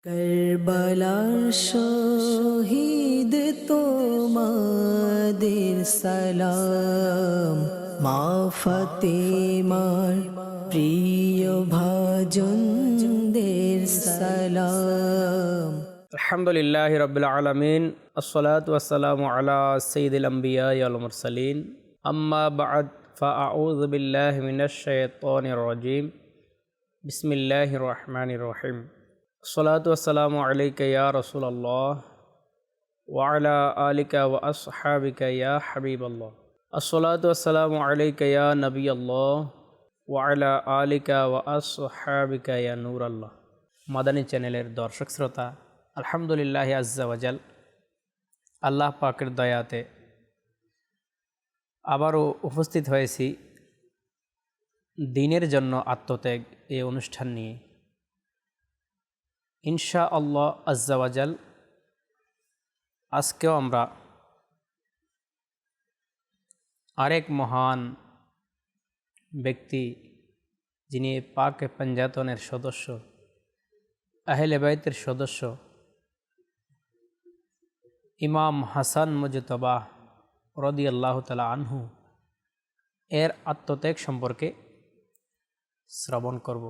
কারবালার শহীদ তোমাদের সালাম, মা ফাতেমার প্রিয় ভাজনদের সালাম। আলহামদুলিল্লাহি রাব্বিল আলামিন, আসসালাতু ওয়াসসালামু আলা সাইয়্যিদিল আমবিয়া ওয়াল মুরসালিন, আম্মা বা'দ, ফাআউযু বিল্লাহি মিনাশ শাইতানির রাজীম। বিসমিল্লাহির রহমানির রহিম। আসসালাতু ওয়াসসালামু আলাইকা ইয়া রাসূলুল্লাহ ওয়া আলা আলিকা ওয়া আসহাবিকা ইয়া হাবিবাল্লাহ। আসসালাতু ওয়াসসালামু আলাইকা ইয়া নবিয়াল্লাহ ওয়া আলা আলিকা ওয়া আসহাবিকা ইয়া নূরাল্লাহ। মাদানী চ্যানেলের দর্শক শ্রোতা, আলহামদুলিল্লাহ আজ্জা ওয়াজাল, আল্লাহ পাকের দয়াতে আবারও উপস্থিত হয়েছি দ্বীনের জন্য আত্মত্যাগ এই অনুষ্ঠান নিয়ে। ইনশা আল্লাহ আজ্জা ওয়াজাল আজকেও আমরা আরেক মহান ব্যক্তি, যিনি পাক পঞ্জাতনের সদস্য, আহলে বাইতের সদস্য, ইমাম হাসান মুজতবা রাদিয়াল্লাহু তাআলা আনহু এর আত্মত্যাগ সম্পর্কে শ্রবণ করব।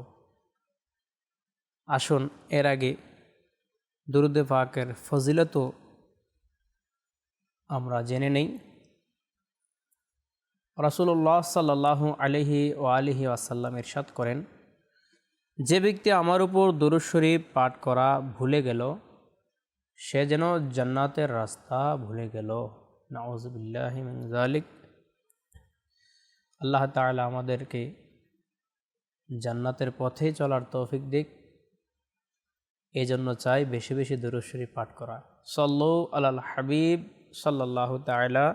আসুন এর আগে দুরূদে পাকের ফজিলত আমরা জেনে নেই। রাসূলুল্লাহ সাল্লাল্লাহু আলাইহি ওয়া আলিহি ওয়াসাল্লাম ইরশাদ করেন, যে ব্যক্তি আমার উপর দুরূদ শরীফ পাঠ করা ভুলে গেল, সে যেন জান্নাতের রাস্তা ভুলে গেল। নাউযু বিল্লাহি মিন যালিক। আল্লাহ তাআলা আমাদেরকে জান্নাতের পথে চলার তৌফিক দিক। এই জন্য চাই বেশি বেশি দুরূদ শরীফ পাঠ করা। সাল্লু আলাল হাবিব সাল্লাল্লাহু তাআলা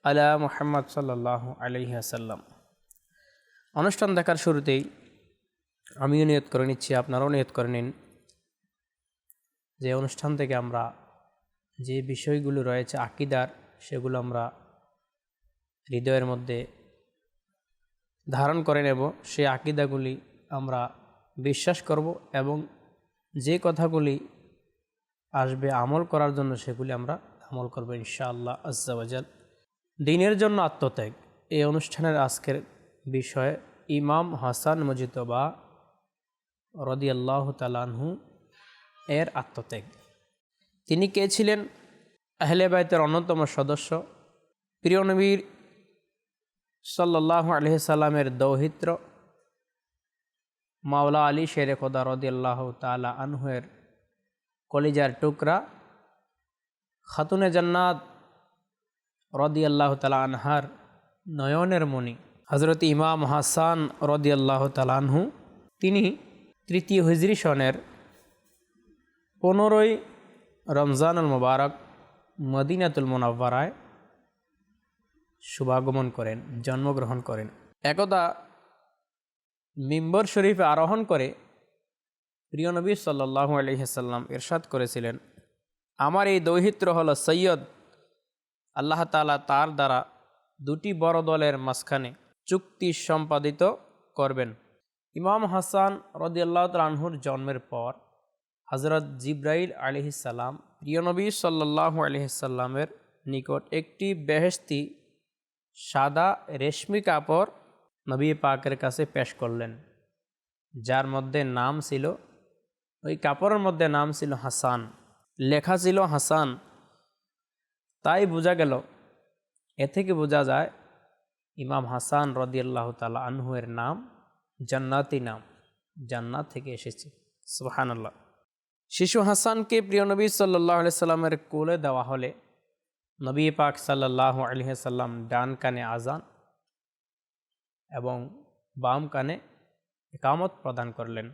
আলা মুহাম্মদ সাল্লাল্লাহু আলাইহি ওয়াসাল্লাম। অনুষ্ঠান দেখার শুরুতেই আমিও নিয়ত করে নিচ্ছি, আপনারাও নিয়ত করে নিন যে অনুষ্ঠান থেকে আমরা যে বিষয়গুলো রয়েছে আকীদার, সেগুলো আমরা হৃদয়ের মধ্যে ধারণ করে নেব। সেই আকীদাগুলি আমরা বিশ্বাস করব এবং যে কথাগুলি আসবে আমল করার জন্য সেগুলি আমরা আমল করব ইনশাআল্লাহ আজ্জা ওয়াজাল। দ্বীনের জন্য আত্মত্যাগ এই অনুষ্ঠানের আজকের বিষয় ইমাম হাসান মুজতবা রাদিয়াল্লাহু তাআলা আনহু এর আত্মত্যাগ। তিনি কে ছিলেন? আহলে বাইতের অন্যতম সদস্য, প্রিয় নবীর সাল্লাল্লাহু আলাইহি সাল্লামের দৌহিত্র, মাওলা আলী শেরে খোদা রাদিয়াল্লাহু তাআলা আনহু এর কলিজার টুকরা, খাতুনে জান্নাত রাদিয়াল্লাহু তাআলা আনহার নয়নের মণি হযরত ইমাম হাসান রাদিয়াল্লাহু তাআলা আনহু। তিনি তৃতীয় হিজরি সনের 15ই রমজানুল মুবারক মদিনাতুল মুনাওয়ারায় শুভাগমন করেন, জন্মগ্রহণ করেন। একদা মিম্বর শরীফে আরোহণ করে প্রিয় নবী সাল্লাল্লাহু আলাইহি ওয়াসাল্লাম ইরশাদ করেছিলেন, আমার এই দৌহিত্র হলো সৈয়দ। আল্লাহ তাআলা তার দ্বারা দুটি বড় দলের মাঝখানে চুক্তি সম্পাদিত করবেন। ইমাম হাসান রাদিয়াল্লাহু তাআলা আনহুর জন্মের পর হযরত জিবরাইল আলাইহিস সালাম প্রিয় নবী সাল্লাল্লাহু আলাইহি সাল্লামের নিকট একটি বেহেশতি সাদা রেশমি কাপড় নবী পাকের কাছে পেশ করলেন, যার মধ্যে নাম ছিল, ওই কাপড়ের মধ্যে নাম ছিল হাসান, লেখা ছিল হাসান। তাই বোঝা গেল, এ থেকে বোঝা যায় ইমাম হাসান রাদিয়াল্লাহু তাআলা আনহু এর নাম জান্নাতি নাম, জান্নাত থেকে এসেছে। সুবহানাল্লাহ। শিশু হাসানকে প্রিয় নবী সাল্লাল্লাহু আলাইহি সাল্লামের কোলে দেওয়া হলে নবী পাক সাল্লাল্লাহু আলাইহি সাল্লাম ডান কানে আজান এবং বাম কানে ইকামত প্রদান করলেন।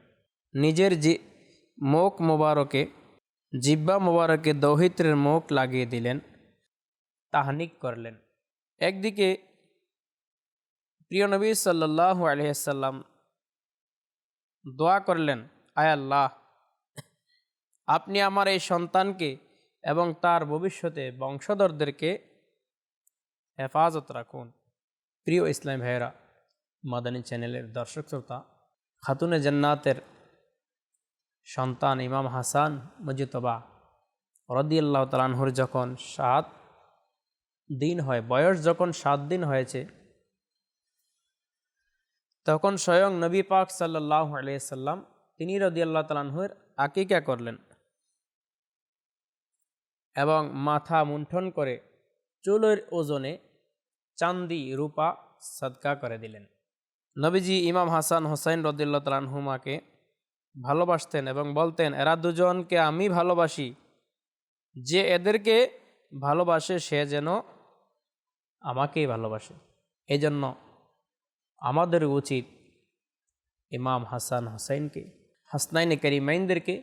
নিজের মুখ মোবারকে, জিহ্বা মোবারকে দৌহিত্রের মুখ লাগিয়ে দিলেন, তাহনিক করলেন। একদিকে প্রিয় নবী সাল্লাল্লাহু আলাইহি সাল্লাম দোয়া করলেন, আয় আল্লাহ, আপনি আমার এই সন্তানকে এবং তার ভবিষ্যতে বংশধরদেরকে হেফাজত রাখুন। প্রিয় ইসলাম ভাইয়েরা, মাদানী চ্যানেলের দর্শক শ্রোতা, খাতুনে জান্নাতের সন্তান ইমাম হাসান মুজতবা রাদিয়াল্লাহু তাআলা আনহুর যখন 7 দিন হয়, বয়স যখন 7 দিন হয়েছে, তখন স্বয়ং নবী পাক সাল্লাল্লাহু আলাইহি সাল্লাম তিনি রাদিয়াল্লাহু তাআলা আনহুর আকিকা করলেন এবং মাথা মুন্ঠন করে চুলের ওজনে চাঁদি রূপা সদকা করে দিলেন। নবীজি ইমাম হাসান হোসাইন রাদিয়াল্লাহু তাআলা আনহুমাকে ভালোবাসতেন এবং বলতেন, এরা দুজনকে আমি ভালোবাসি, যে এদেরকে ভালোবাসে সে যেন আমাকেই ভালোবাসে। এই জন্য আমাদের উচিত ইমাম হাসান হোসাইনকে, হাসনাইনে কারিমাইনদেরকে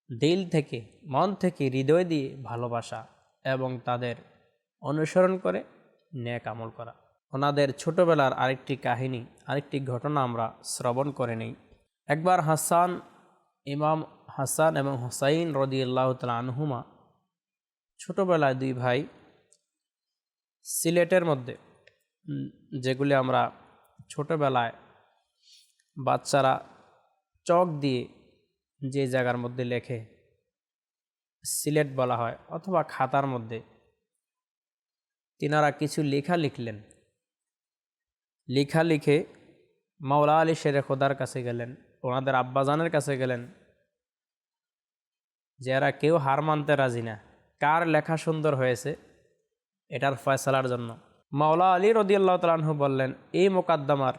দিল থেকে, মন থেকে, হৃদয় দিয়ে ভালোবাসা এবং তাদের অনুসরণ করে নেক আমল করা। ওনাদের ছোটবেলার আরেকটি কাহিনী, আরেকটি ঘটনা আমরা শ্রবণ করে নেই। একবার ইমাম হাসান এবং হোসাইন রাদিয়াল্লাহু তাআলা আনহুমা ছোটবেলায় দুই ভাই সিলেটের মধ্যে, যেগুলি আমরা ছোটবেলায় বাচ্চারা চক দিয়ে যে জায়গার মধ্যে লেখে সিলেট বলা হয়, অথবা খাতার মধ্যে তিনারা কিছু লেখা লিখলেন। লেখা লিখে মাওলা আলী শেরে খোদার কাছে গেলেন, ওনাদের আব্বাজানের কাছে গেলেন, যে এরা কেউ হার মানতে রাজি না, কার লেখা সুন্দর হয়েছে এটার ফয়সালার জন্য। মাওলা আলী রাদিয়াল্লাহু তাআলা আনহু বললেন, এই মোকদ্দমার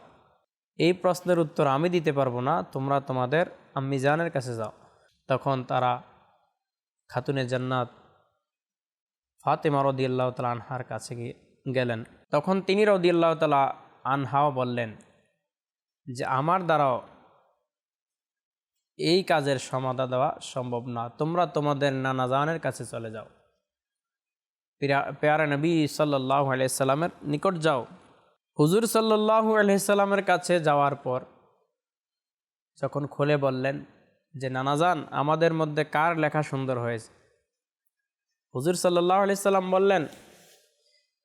এই প্রশ্নের উত্তর আমি দিতে পারবো না, তোমরা তোমাদের আম্মি জানের কাছে যাও। তখন তারা খাতুনে জান্নাত ফাতেমা রাদিয়াল্লাহু তাআলা আনহার কাছে গেলেন। তখন তিনি রাদিয়াল্লাহু তাআলা আনহাও বললেন যে আমার দ্বারাও এই কাজের সমাধা দেওয়া সম্ভব না, তোমরা তোমাদের নানা জানের কাছে চলে যাও, প্যারা নবী সাল্লাল্লাহু আলাইহি সাল্লামের নিকট যাও। হুজুর সাল্লাল্লাহু আলাইহি সাল্লামের কাছে যাওয়ার পর যখন খুলে বললেন যে নানা জান, আমাদের মধ্যে কার লেখা সুন্দর হয়েছে, হুজুর সাল্লাল্লাহু আলাইহি সাল্লাম বললেন,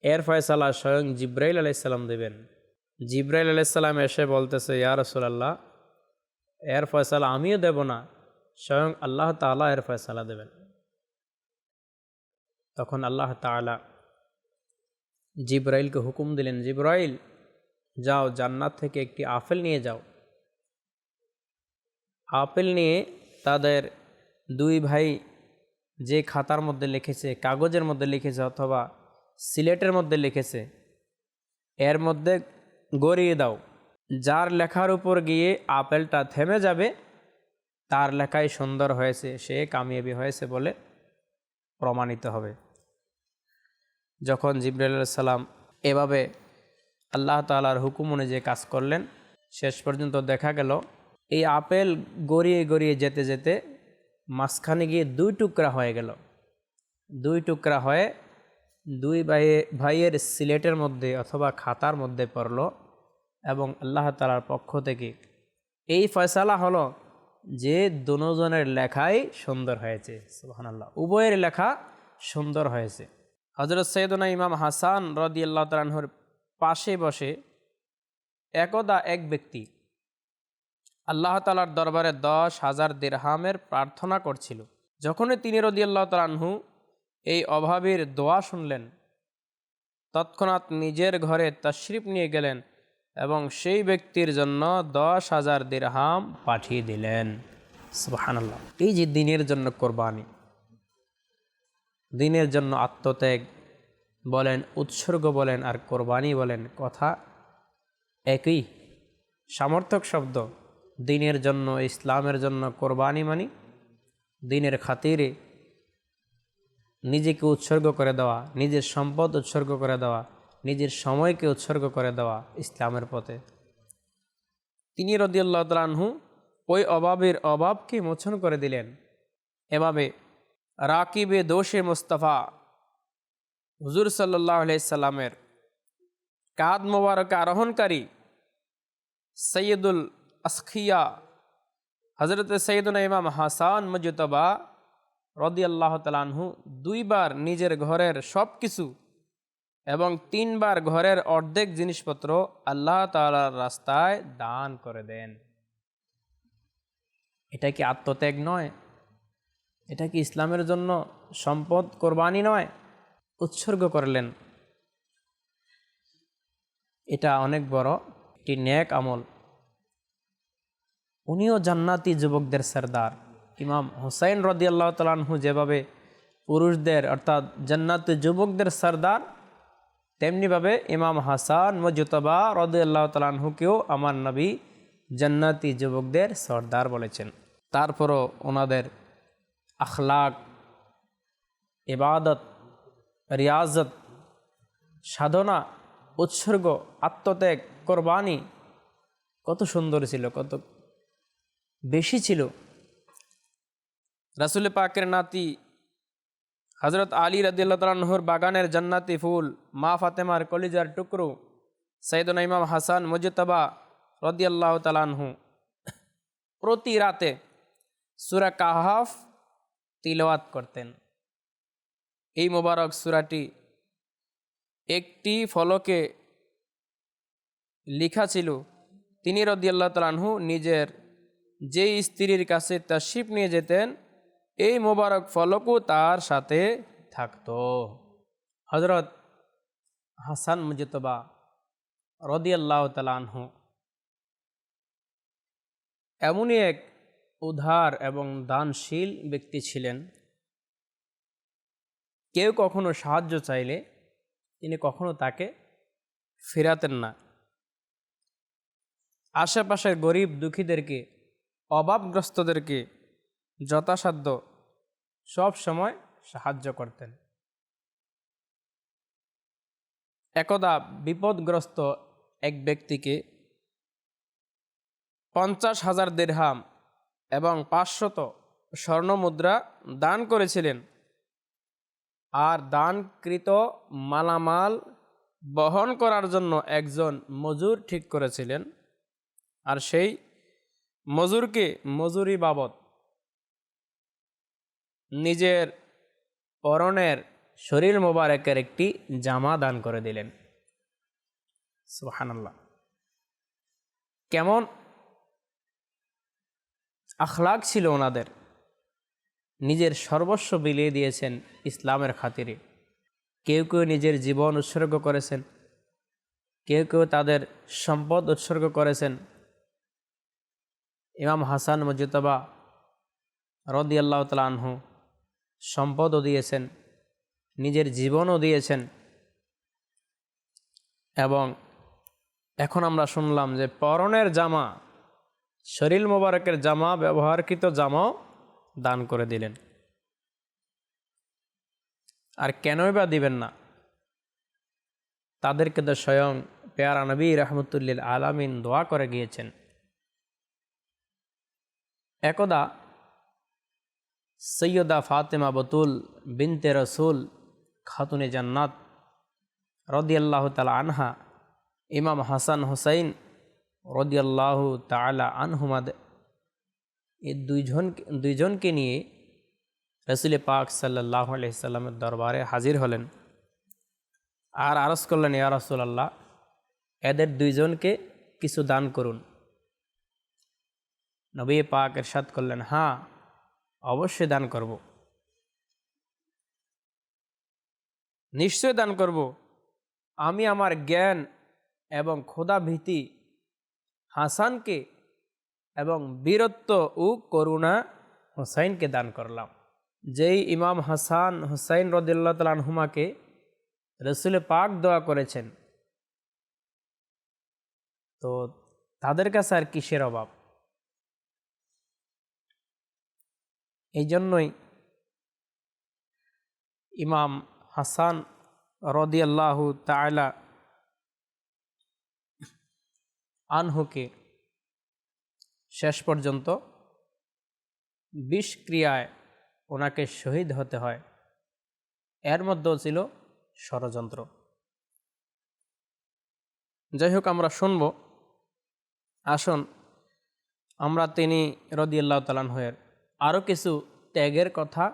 এর ফয়সালা স্বয়ং জিব্রাইল আলাইহিস সালাম দেবেন। জিব্রাইল আলাইহিস সালাম এসে বলতেছে, ইয়া রাসূলুল্লাহ, এর ফয়সালা আমিও দেব না, স্বয়ং আল্লাহ তাআলা এর ফয়সালা দেবেন। তখন আল্লাহ তাআলা জিব্রাইলকে হুকুম দিলেন, জিব্রাইল যাও, জান্নাত থেকে একটি আপেল নিয়ে যাও। আপেল নিয়ে তাদের দুই ভাই যে খাতার মধ্যে লিখেছে, কাগজের মধ্যে লিখেছে অথবা সিলেটের মধ্যে লিখেছে, এর মধ্যে গড়িয়ে দাও। যার লেখার উপর গিয়ে আপেলটা থেমে যাবে তার লেখাই সুন্দর হয়েছে, সে কামিয়াবি হয়েছে বলে প্রমাণিত হবে। যখন জিবরাইল আলাইহিস সালাম এভাবে আল্লাহ তাআলার হুকুম অনুযায়ী কাজ করলেন, শেষ পর্যন্ত দেখা গেল এই আপেল গড়িয়ে গড়িয়ে যেতে যেতে মাঝখানে গিয়ে দুই টুকরা হয়ে গেল। দুই টুকরা হয়ে দুই ভাইয়ের সিলেটের মধ্যে অথবা খাতার মধ্যে পড়ল এবং আল্লাহ তাআলার পক্ষ থেকে এই ফয়সালা হলো যে দুজনের লেখাই সুন্দর হয়েছে। সুবহানাল্লাহ, উভয়ের লেখা সুন্দর হয়েছে। হযরত সাইয়েদনা ইমাম হাসান রাদিয়াল্লাহু তাআলা আনহুর পাশে বসে একদা এক ব্যক্তি আল্লাহ তাআলার দরবারে 10,000 দিরহামের প্রার্থনা করছিল। যখনই তিনি রাদিয়াল্লাহু তাআলা আনহু এই অভাবীর দোয়া শুনলেন, তৎক্ষণাৎ নিজের ঘরে তাশরিফ নিয়ে গেলেন এবং সেই ব্যক্তির জন্য 10,000 দিরহাম পাঠিয়ে দিলেন। সুবহানাল্লাহ, এই যে দ্বীনের জন্য কোরবানি, দ্বীনের জন্য আত্মত্যাগ বলেন, উৎসর্গ বলেন আর কোরবানি বলেন, কথা একই, সামর্থক শব্দ। দ্বীনের জন্য, ইসলামের জন্য কোরবানি মানি দ্বীনের খাতিরে নিজেকে উৎসর্গ করে দেওয়া, নিজের সম্পদ উৎসর্গ করে দেওয়া, নিজের সময়কে উৎসর্গ করে দেওয়া ইসলামের পথে। তিনি রাদিয়াল্লাহু তাআলা আনহু ওই অভাবের অভাবকে মোচন করে দিলেন। এভাবে রাকিবে দোষে মুস্তাফা হুজুর সাল্লাল্লাহু আলাইহি সাল্লামের কাঁধ মোবারকে আরোহণকারী সৈয়দুল আসখিয়া হযরত সৈয়দনা ইমাম হাসান মুজতবা রাদিয়াল্লাহু তাআলা আনহু দুইবার নিজের ঘরের সব কিছু এবং 3 বার ঘরের অর্ধেক জিনিসপত্র আল্লাহ তাআলার রাস্তায় দান করে দেন। এটা কি আত্মত্যাগ নয়? এটা কি ইসলামের জন্য সম্পদ কোরবানি নয়? উৎসর্গ করলেন। এটা অনেক বড় একটি নেক আমল। উনিও জান্নাতি যুবকদের সরদার। ইমাম হুসাইন রাদিয়াল্লাহু তাআলা আনহু যেভাবে পুরুষদের অর্থাৎ জান্নাতি যুবকদের সরদার, তেমনিভাবে ইমাম হাসান মুজতবা রাদিয়াল্লাহু তাআলা আনহুকেও আমার নবী জান্নাতি যুবকদের সরদার বলেছেন। তারপরও ওনাদের আখলাক, ইবাদত, রিয়াজত, সাধনা, উৎসর্গ, আত্মত্যাগ, কোরবানি কত সুন্দর ছিল, কত বেশি ছিল। রাসূল পাকের নাতি হযরত আলী রাদিয়াল্লাহু তাআলা আনহুর বাগানের জান্নাতি ফুল, মা ফাতেমার কলিজার টুকরো সাইয়েদনা ইমাম হাসান মুজতবা রাদিয়াল্লাহু তাআলা আনহু প্রতি রাতে সূরা কাহফ তিলাওয়াত করতেন। এই মোবারক সূরাটি একটি ফলকে লেখা ছিল। তিনি রাদিয়াল্লাহু তাআলা আনহু নিজের যেই স্ত্রীর কাছে তাশরিফ নিয়ে যেতেন, এই মোবারক ফলকও তার সাথে থাকত। হযরত হাসান মুজতবা রাদিয়াল্লাহু তাআলা আনহু এমনই এক উদার এবং দানশীল ব্যক্তি ছিলেন। কেউ কখনো সাহায্য চাইলে তিনি কখনো তাকে ফেরাতেন না। আশেপাশের গরিব দুঃখীদেরকে, অভাবগ্রস্তদেরকে যথাসাধ্য সব সময় সাহায্য করতেন। একদা বিপদগ্রস্ত এক ব্যক্তিকে 50,000 দিরহাম এবং 500 স্বর্ণমুদ্রা দান করেছিলেন। আর দানকৃত মালামাল বহন করার জন্য একজন মজুর ঠিক করেছিলেন। আর সেই মজুরকে মজুরি বাবদ নিজের পরনের শরীর মোবারকের একটি জামা দান করে দিলেন। সুবহানাল্লাহ! কেমন আখলাক ছিল ওনাদের! নিজের সর্বস্ব বিলিয়ে দিয়েছেন ইসলামের খাতিরে। কেউ কেউ নিজের জীবন উৎসর্গ করেছেন, কেউ কেউ তাদের সম্পদ উৎসর্গ করেছেন। ইমাম হাসান মুজতবা রাদিয়াল্লাহু তাআলা আনহু সম্পদও দিয়েছেন, নিজের জীবনও দিয়েছেন। এবং এখন আমরা শুনলাম যে পরনের জামা, শরীর মোবারকের জামা, ব্যবহারকৃত জামাও দান করে দিলেন। আর কেনই বা দিবেন না? তাদেরকে তো স্বয়ং পেয়ারা নবী রাহমাতুল্লিল আলামিন দোয়া করে গিয়েছেন। একদা সৈয়দা ফাতেমা বতুল বিনতে রসুল খাতুনে জান্নাত রাদিয়াল্লাহু তাআলা আনহা, ইমাম হাসান হুসাইন রাদিয়াল্লাহু তাআলা আনহুমা এই দুইজনকে নিয়ে রাসূল পাক সাল্লাল্লাহু আলাইহি সাল্লামের দরবারে হাজির হলেন। আর আরজ করলেন, ইয়া রাসূলুল্লাহ, এদের দুইজনকে কিছু দান করুন। নবী পাক ইরশাদ করলেন, হ্যাঁ, অবশ্যই দান করব, নিশ্চয় দান করব। আমি আমার জ্ঞান এবং খোদা ভীতি হাসানকে এবং বীরত্ব ও করুণা হুসাইনকে দান করলাম। যেই ইমাম হাসান হুসাইন রাদিয়াল্লাহু তাআলা আনহুমাকে রাসূল পাক দোয়া করেছেন, তো তাদের কাছে আর কিসের অভাব? এই জন্যই ইমাম হাসান রাদিয়াল্লাহু তাআলা আনহুকে শেষ পর্যন্ত বিষক্রিয়ায় ওনাকে শহীদ হতে হয়। এর মধ্যেও ছিল ষড়যন্ত্র। যাই হোক, আমরা শুনব। আসুন আমরা তিনি রাদিয়াল্লাহু তাআলা আনহুর আরও কিছু ত্যাগের কথা,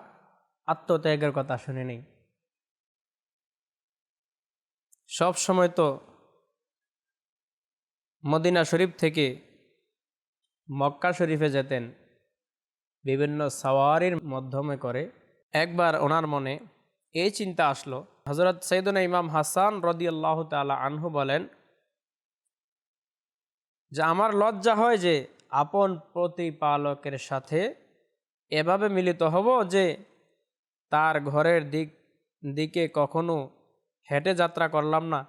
আত্মত্যাগের কথা শুনে নেই। সব সময় তো মদিনা শরীফ থেকে মক্কা শরীফে যেতেন, বিভিন্ন সাওয়ারির মাধ্যমে করে। একবার ওনার মনে এই চিন্তা আসলো, হযরত সাইয়েদনা ইমাম হাসান রাদিয়াল্লাহু তাআলা আনহু বলেন যে আমার লজ্জা হয় যে আপন প্রতিপালকের সাথে এভাবে মিলিত হব যে তার ঘরের দিকে কখনো হেঁটে যাত্রা করলাম না।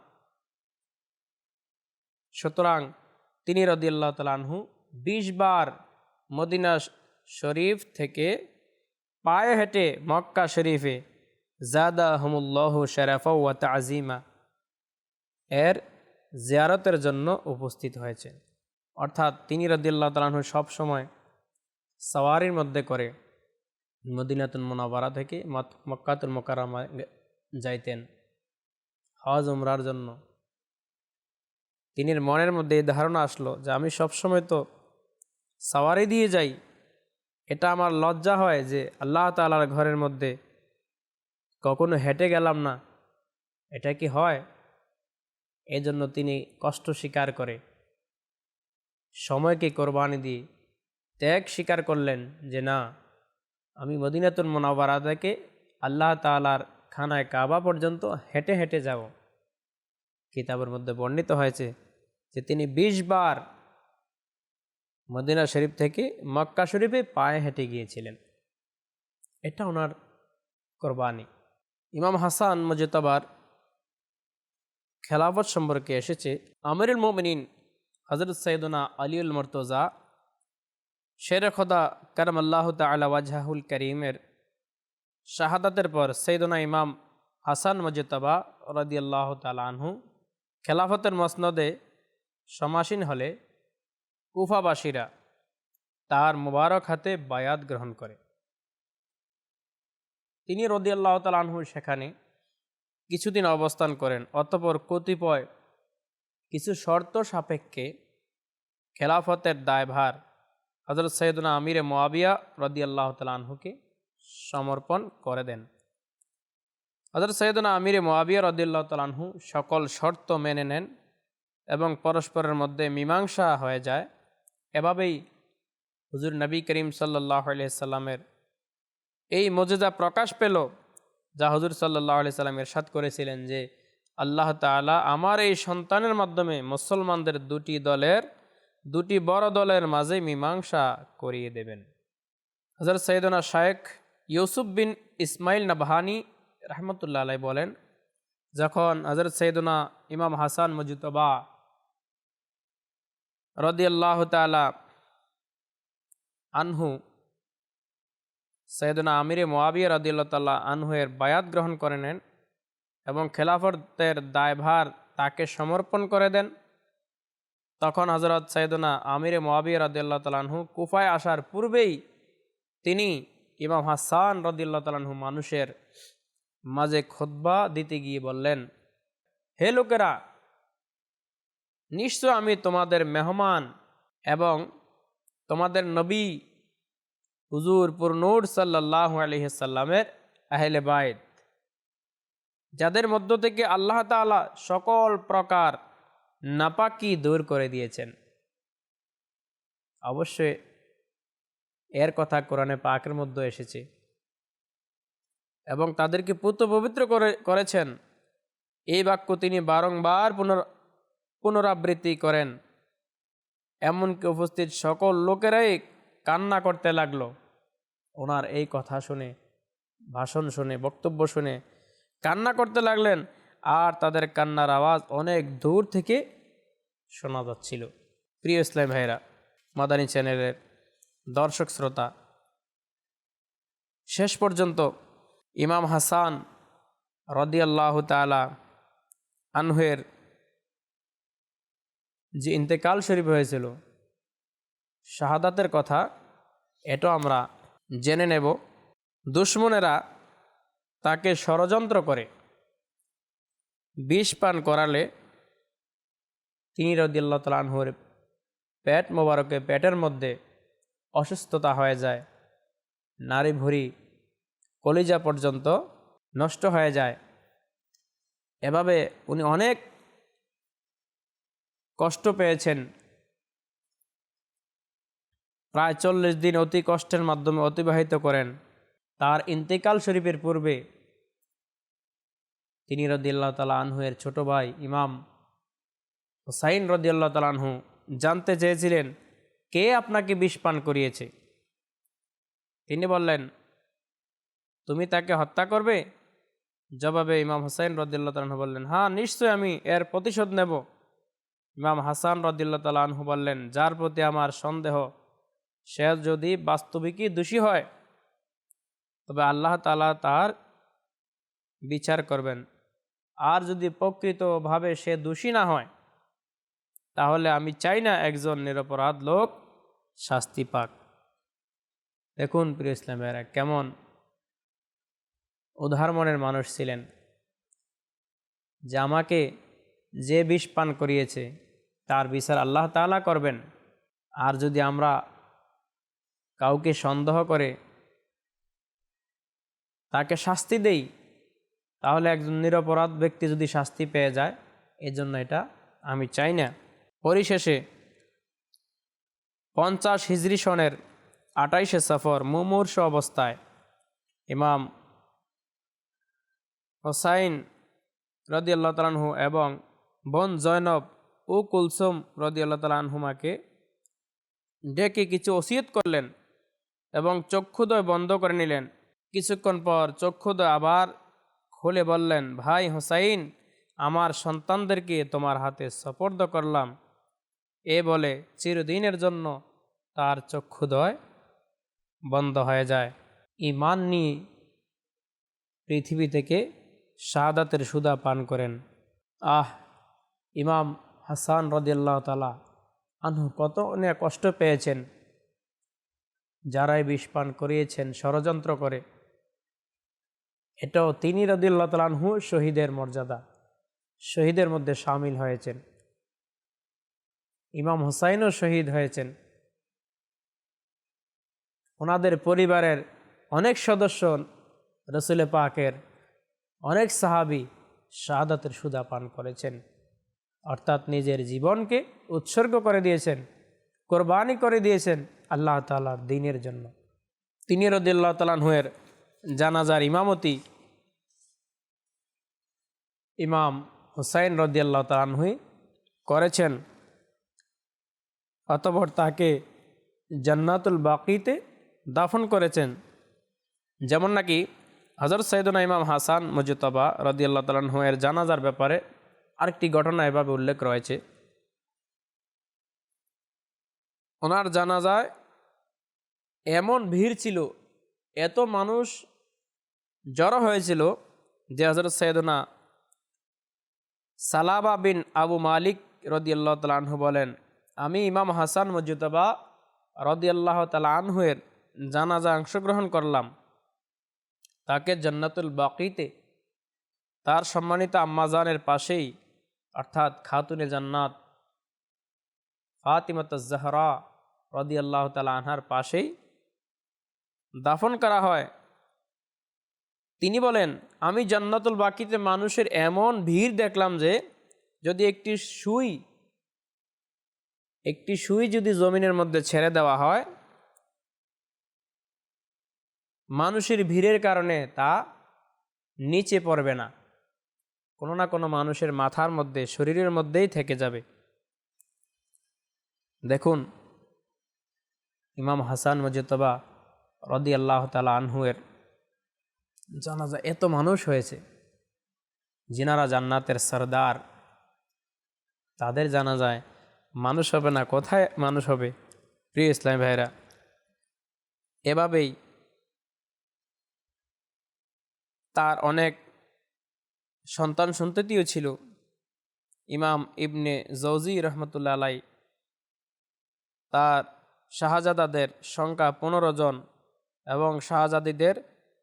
সুতরাং তিনি রাদিয়াল্লাহু তাআলা আনহু ২০ বার মদিনা শরীফ থেকে পায়ে হেঁটে মক্কা শরীফে জাদাহুমুল্লাহু শারাফা ওয়া তা'যীমা এর জিয়ারতের জন্য উপস্থিত হয়েছে। অর্থাৎ তিনি রাদিয়াল্লাহু তাআলা আনহু সবসময় সাওয়ারির মধ্যে করে মদিনাতুল মুনাওয়ারা থেকে মক্কাতুল মুকাররমা যাইতেন হজ উমরার জন্য। তিনি মনের মধ্যে এই ধারণা আসলো যে আমি সবসময় তো সাওয়ারি দিয়ে যাই, এটা আমার লজ্জা হয় যে আল্লাহ তাআলার ঘরের মধ্যে কখনো হেঁটে গেলাম না, এটা কি হয়? এই জন্য তিনি কষ্ট স্বীকার করে সময়কে কোরবানি দিয়ে ত্যাগ স্বীকার করলেন যে না, আমি মদিনাতুল মুনাওয়ারা থেকে আল্লাহ তাআলার খানায় কাবা পর্যন্ত হেঁটে হেঁটে যাব। কিতাবের মধ্যে বর্ণিত হয়েছে যে তিনি ২০ বার মদিনা শরীফ থেকে মক্কা শরীফে পায়ে হেঁটে গিয়েছিলেন। এটা ওনার কোরবানি। ইমাম হাসান মুজতাবার খেলাফত সম্পর্কে এসেছে, আমিরুল মুমিনিন হযরত সাইয়েদনা আলীউল মুর্তজা শেরে খোদা কারামাল্লাহু তাআলা ওয়াজহাহুল করিমের শাহাদাতের পর সাইয়েদনা ইমাম হাসান মুজতাবা রাদিয়াল্লাহু তাআলা আনহু খেলাফতের মসনদে সমাসীন হলে কুফাবাসীরা তার মুবারক হাতে বায়াত গ্রহণ করে। তিনি রাদিয়াল্লাহু তাআলা আনহু সেখানে কিছুদিন অবস্থান করেন। অতঃপর কতিপয় কিছু শর্ত সাপেক্ষে খেলাফতের দায়ভার হযরত সাইয়েদনা আমিরে মুআবিয়া রাদিয়াল্লাহু তাআলা আনহুকে সমর্পণ করে দেন। হযরত সাইয়েদনা আমিরে মুআবিয়া রাদিয়াল্লাহু তাআলা আনহু সকল শর্ত মেনে নেন এবং পরস্পরের মধ্যে মীমাংসা হয়ে যায়। এভাবেই হুজুর নবী করিম সাল্লাল্লাহু আলাইহি সাল্লামের এই মুজিজা প্রকাশ পেল, যা হুজুর সাল্লাল্লাহু আলাইহি সাল্লাম ইরশাদ করেছিলেন যে আল্লাহ তাআলা আমার এই সন্তানের মাধ্যমে মুসলমানদের দুটি বড় দলের মাঝে মীমাংসা করিয়ে দেবেন। হযরত সাইয়েদনা শায়েখ ইউসুফ বিন ইসমাইল নাবহানী রাহমাতুল্লাহ আলাইহি বলেন, যখন হযরত সাইয়েদনা ইমাম হাসান মুজতবা রাদিয়াল্লাহু তাআলা আনহু সাইয়েদনা আমিরে মুআবিয়া রাদিয়াল্লাহু তাআলা আনহু এর বায়াত গ্রহণ করে নেন এবং খেলাফতের দায়ভার তাকে সমর্পণ করে দেন, তখন হযরত সাইয়েদনা আমিরে মুআবিয়া রাদিয়াল্লাহু তাআলা আনহু কুফায় আসার পূর্বেই তিনি ইমাম হাসান রাদিয়াল্লাহু তাআলা আনহু মানুষের মাঝে খুতবা দিতে গিয়ে বললেন, হে লোকেরা, নিশ্চয় আমি তোমাদের মেহমান এবং তোমাদের নবী হুজুর পুরনূর সাল্লাল্লাহু আলাইহি সাল্লামের আহলে বাইত, যাদের মধ্য থেকে আল্লাহ তাআলা সকল প্রকার নাপাকি দূর করে দিয়েছেন। অবশ্যই এর কথা কোরআনে পাকের মধ্যে এসেছে এবং তাদেরকে পুত পবিত্র করেছেন। এই বাক্য তিনি বারংবার পুনরাবৃত্তি করেন, এমনকি উপস্থিত সকল লোকেরাই কান্না করতে লাগলো। ওনার এই কথা শুনে, ভাষণ শুনে, বক্তব্য শুনে কান্না করতে লাগলেন, আর তাদের কান্নার আওয়াজ অনেক দূর থেকে শোনা যাচ্ছিল। প্রিয় ইসলাম ভাইরা, মাদানী চ্যানেলের দর্শক শ্রোতা, শেষ পর্যন্ত ইমাম হাসান রাদিয়াল্লাহু তাআলা আনহুর যে ইন্তেকাল শরীফ হয়েছিল, শাহাদাতের কথা, এটা আমরা জেনে নেব। দুশমনেরা তাকে ষড়যন্ত্র করে বিষ পান করালে তিনি রাদিয়াল্লাহু তাআলা আনহুর পেট মোবারকে, পেটের মধ্যে অসুস্থতা হয়ে যায়, নাড়ি ভুঁড়ি কলিজা পর্যন্ত নষ্ট হয়ে যায়। এভাবে উনি অনেক কষ্ট পেয়েছেন। প্রায় 40 দিন অতি কষ্টের মাধ্যমে অতিবাহিত করেন। তার ইন্তেকাল শরীফের পূর্বে তিনি রাদিয়াল্লাহু তাআলা আনহু এর ছোট ভাই ইমাম হুসাইন রাদিয়াল্লাহু তাআলা আনহু জানতে চেয়েছিলেন কে আপনাকে বিষ পান করিয়েছে। তিনি বললেন, তুমি তাকে হত্যা করবে? জবাবে ইমাম হুসাইন রাদিয়াল্লাহু তাআলা আনহু বললেন, হ্যাঁ নিশ্চয় আমি এর প্রতিশোধ নেব। ইমাম হাসান রাদিয়াল্লাহু তাআলা আনহু বললেন, যার প্রতি আমার সন্দেহ সে যদি বাস্তবিকই দোষী হয় তবে আল্লাহ তাআলা তার বিচার করবেন, আর যদি প্রকৃতভাবে সে দোষী না হয় তাহলে আমি চাই না একজন নিরপরাধ লোক শাস্তি পাক। দেখুন প্রিয় ইসলাম ভাইরা, কেমন উদার মনের মানুষ ছিলেন, যে আমাকে যে বিষ পান করিয়েছে তার বিচার আল্লাহ তাআলা করবেন, আর যদি আমরা কাউকে সন্দেহ করে তাকে শাস্তি দেই তাহলে একজন নিরপরাধ ব্যক্তি যদি শাস্তি পেয়ে যায়, এজন্য এটা আমি চাই না। পরিশেষে 50 হিজরি সনের 28শে সফর মুমূর্ষ অবস্থায় ইমাম হুসাইন রাদিয়াল্লাহু তাআলা আনহু এবং বোন জয়নব ও কুলসুম রাদিয়াল্লাহু তাআলা আনহুমাকে ডেকে কিছু ওসিয়ত করলেন এবং চক্ষুদ্বয় বন্ধ করে নিলেন। কিছুক্ষণ পর চক্ষুদ্বয় আবার খুলে বললেন, ভাই হুসাইন, আমার সন্তানদেরকে তোমার হাতে সোপর্দ করলাম। এ বলে চিরদিনের জন্য তার চক্ষুদ্বয় বন্ধ হয়ে যায়। ঈমান নিয়ে পৃথিবী থেকে শাহাদাতের সুধা পান করেন। ইমাম হাসান রাদিয়াল্লাহু তাআলা আনহু কত অনেক কষ্ট পেয়েছেন, যারাই বিষ পান করিয়েছেন ষড়যন্ত্র করে। এটাও তিনি রাদিয়াল্লাহু তাআলা আনহু শহীদের মর্যাদা, শহীদের মধ্যে শামিল হয়েছেন। ইমাম হুসাইনও শহীদ হয়েছেন। ওনাদের পরিবারের অনেক সদস্য, রসুল পাকের অনেক সাহাবী শাহাদাতের সুধা পান করেছেন, অর্থাৎ নিজের জীবনকে উৎসর্গ করে দিয়েছেন, কোরবানি করে দিয়েছেন আল্লাহ তাআলার দ্বীনের জন্য। তিনি রাদিয়াল্লাহু তাআলা আনহুয়ের জানাজার ইমামতি ইমাম হুসাইন রাদিয়াল্লাহু তাআলা আনহু করেছেন। অতঃপর তাকে জান্নাতুল বাকিতে দাফন করেছেন। যেমন নাকি হযরত সাইয়েদনা ইমাম হাসান মুজতবা রাদিয়াল্লাহু তাআলা আনহু এর জানাজার ব্যাপারে আরেকটি ঘটনা এভাবে উল্লেখ রয়েছে। ওনার জানাজায় এমন ভিড় ছিল, এত মানুষ জড়ো হয়েছিল যে হযরত সাইয়েদনা সালাবা বিন আবু মালিক রাদিয়াল্লাহু তাআলা আনহু বলেন, আমি ইমাম হাসান মুজতবা রাদিয়াল্লাহু তাআলা আনহুয়ের জানাজায় অংশগ্রহণ করলাম। তাকে জান্নাতুল বাকিতে তার সম্মানিত আম্মাজানের পাশেই, অর্থাৎ খাতুনে জান্নাত ফাতিমাতুজ জাহরা রাদিয়াল্লাহু তাআলা আনহার পাশেই দাফন করা হয়। তিনি বলেন, আমি জান্নাতুল বাকিতে মানুষের এমন ভিড় দেখলাম যে যদি একটি সুই যদি জমিনের মধ্যে ছেড়ে দেওয়া হয়, মানুষের ভিড়ের কারণে তা নিচে পড়বে না, কোনো না কোনো মানুষের মাথার মধ্যে, শরীরের মধ্যেই থেকে যাবে। দেখুন ইমাম হাসান মুজতবা রাদিয়াল্লাহু তাআলা আনহুয়ের জানাজা এত মানুষ হয়েছে, যিনারা জান্নাতের সরদার, তাদের জানাজায় মানুষ হবে না, কোথায় মানুষ হবে? প্রিয় ইসলামী ভাইরা, এভাবেই তার অনেক সন্তান সন্ততিও ছিল। ইমাম ইবনে জৌজি রহমতুল্লাহ আলাই তার শাহজাদাদের সংখ্যা 15 জন এবং শাহজাদীদের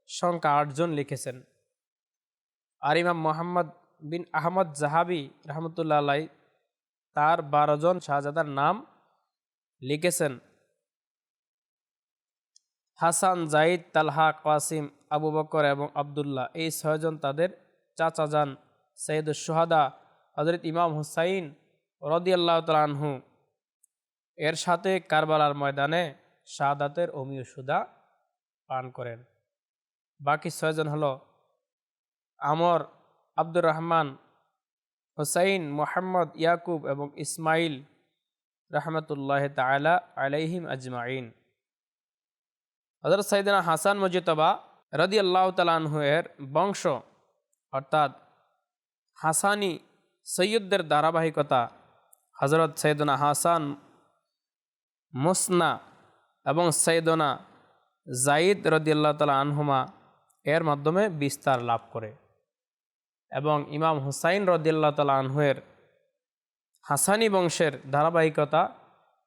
সংখ্যা 8 জন লিখেছেন। আর ইমাম মোহাম্মদ বিন আহমদ জাহাবি রহমতুল্লাহ আলাই তার 12 জন শাহজাদার নাম লিখেছেন। হাসান, জাইদ, তালহা, কাসিম, আবু বকর এবং আবদুল্লাহ, এই 6 জন তাদের চাচা যান সৈয়দুশ শুহাদা হযরত ইমাম হুসাইন রাদিয়াল্লাহু তাআলা আনহু এর সাথে কারবালার ময়দানে শাহাদাতের অমীয় সুদা পান করেন। বাকি 6 জন হলো আমর, আব্দুর রহমান, হুসাইন, মোহাম্মদ, ইয়াকুব এবং ইসমাইল রহমতুল্লাহ তাআলা আলাইহিম আজমাইন। হযরত সাইয়েদনা হাসান মুজতবা রাদিয়াল্লাহু তাআলা আনহু এর বংশ অর্থাৎ হাসানি সৈয়দদের ধারাবাহিকতা হযরত সাইয়েদনা হাসান মুসনা এবং সাইয়েদনা যায়েদ রাদিয়াল্লাহু তাআলা আনহুমা এর মাধ্যমে বিস্তার লাভ করে এবং ইমাম হুসাইন রাদিয়াল্লাহু তাআলা আনহু এর হাসানি বংশের ধারাবাহিকতা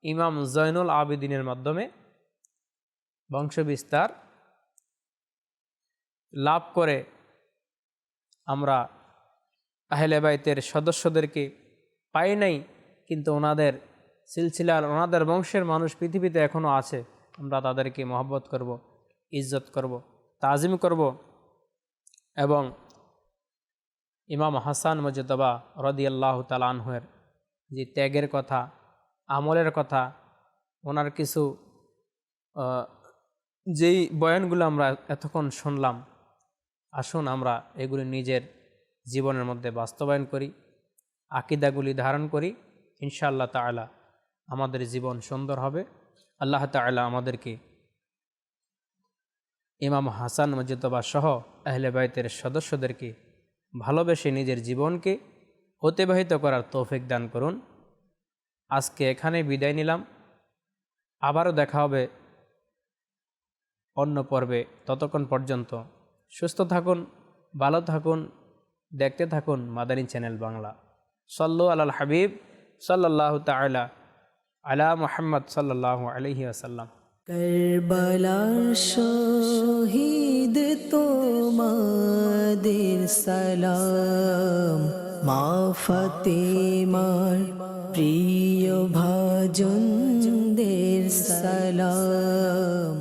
ইমাম জয়নুল আবেদিনের মাধ্যমে বংশ বিস্তার লাভ করে আমরা আহলে বাইতের সদস্যদেরকে পাই নাই, কিন্তু ওনাদের সিলসিলার ওনাদের বংশের মানুষ পৃথিবীতে এখনও আছে। আমরা তাদেরকে মহব্বত করব, ইজ্জত করব, তাজিম করব এবং ইমাম হাসান মুজতবা রাদিয়াল্লাহু তাআলা আনহুর যে ত্যাগের কথা, আমলের কথা, ওনার কিছু যেই বয়ানগুলো আমরা এতক্ষণ শুনলাম, আসুন আমরা এগুলি নিজের জীবনের মধ্যে বাস্তবায়ন করি, আকীদাগুলি ধারণ করি। ইনশাআল্লাহ তাআলা আমাদের জীবন সুন্দর হবে। আল্লাহ তাআলা আমাদেরকে ইমাম হাসান মুজতবা সহ আহলে বাইতের সদস্যদেরকে ভালোবেসে নিজের জীবনকে অতিবাহিত করার তৌফিক দান করুন। আজকে এখানে বিদায় নিলাম, আবারও দেখা হবে অন্য পর্বে। ততক্ষণ পর্যন্ত সুস্থ থাকুন, ভালো থাকুন, দেখতে থাকুন মাদানী চ্যানেল বাংলা। সাল্লু আলাল হাবিব সাল্লাল্লাহু তাআলা আলা মুহাম্মদ সাল্লাল্লাহু আলাইহি ওয়াসাল্লাম। কারবালার শহীদ তোমাদের সালাম, মা ফাতেমার প্রিয় ভাজনদের সালাম।